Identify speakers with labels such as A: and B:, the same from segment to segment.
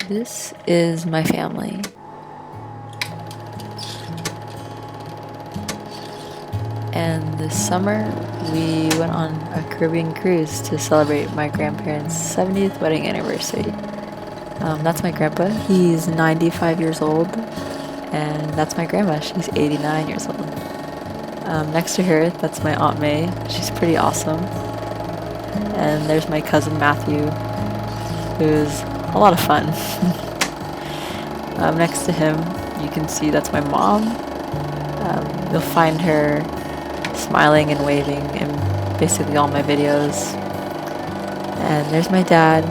A: This is my family. And this summer, we went on a Caribbean cruise to celebrate my grandparents' 70th wedding anniversary. That's my grandpa. He's 95 years old. And that's my grandma. She's 89 years old. Next to her, that's my Aunt May. She's pretty awesome. And there's my cousin Matthew, who's a lot of fun. Next to him, you can see that's my mom. You'll find her smiling and waving in basically all my videos. And there's my dad.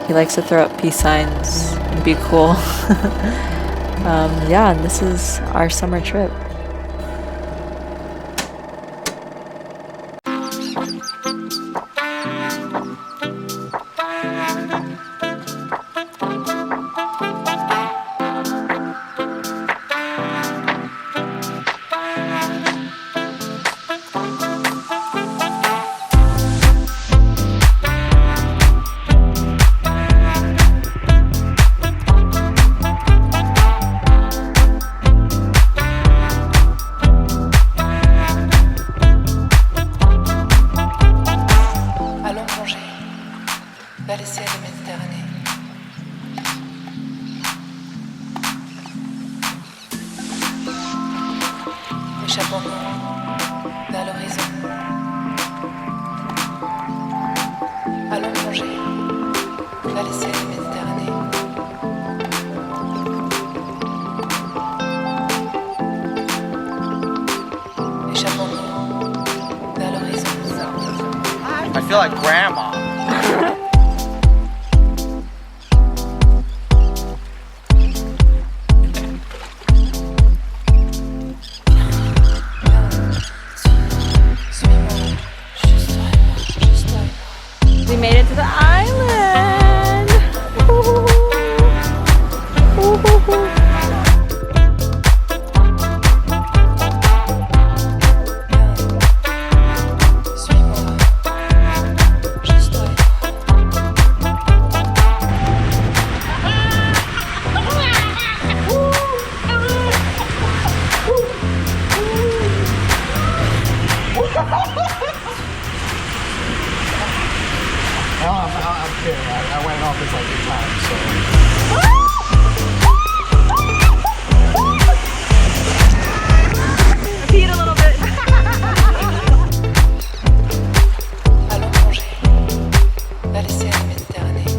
A: He likes to throw up peace signs and be cool. Yeah, and this is our summer trip.
B: Échappons-nous vers l'horizon. Allons plonger vers les ciels de Méditerranée. Échappons-nous vers l'horizon.
C: I feel like grandma.
A: We made it to the island! Ooh. Ooh.
C: I'm kidding. I went off this like 8 times, so.
A: Peed a little bit.
B: Allons plonger vers les ciels de Méditerranée.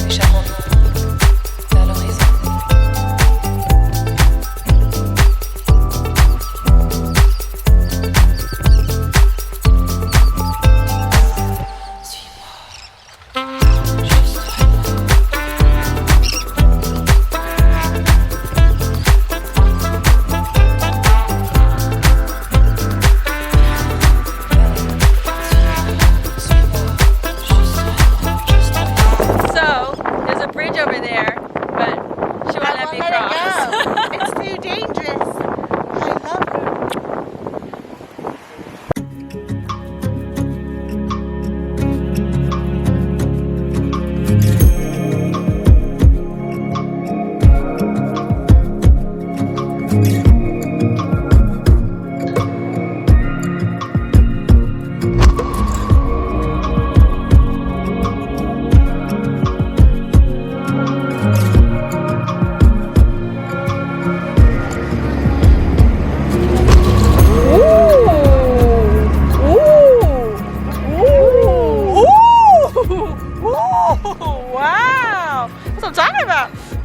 B: Échappons-nous vers l'horizon.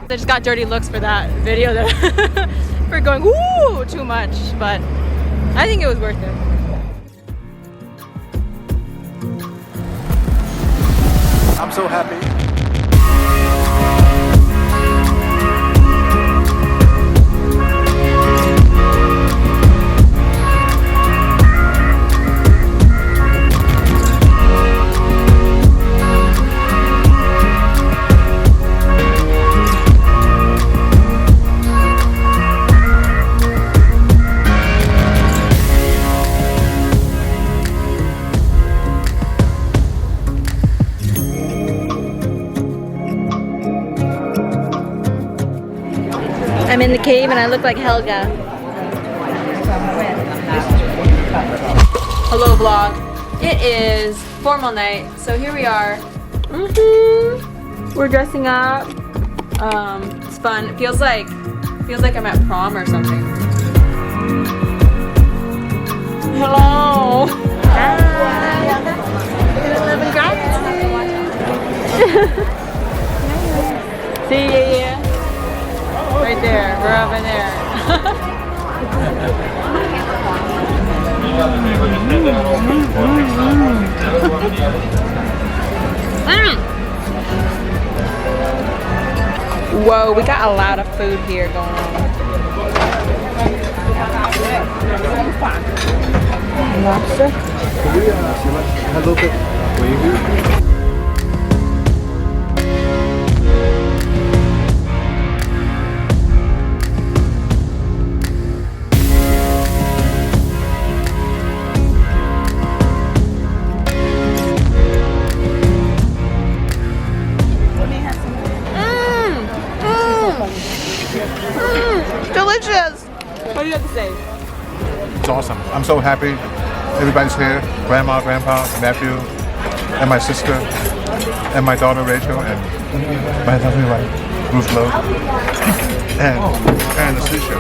A: I just got dirty looks for that video that for going woo too much, but I think it was worth it.
C: I'm so happy.
A: cave and I look like Helga. Hello vlog. It is formal night, so here we are. We're dressing up. It's fun. It feels like I'm at prom or something. Hello. See ya. Right there. We're up in there. Whoa, we got a lot of food here going on. Lobster?
C: Hello, wavy.
A: Delicious! What do you have to say?
C: It's awesome. I'm so happy. Everybody's here. Grandma, grandpa, nephew, and my sister, and my daughter Rachel, and my lovely wife, Ruth Lowe, and the sushi.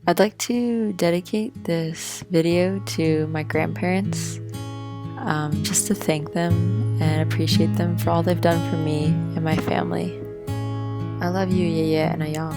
A: I'd like to dedicate this video to my grandparents, just to thank them and appreciate them for all they've done for me and my family. I love you, Yeye and Ayang.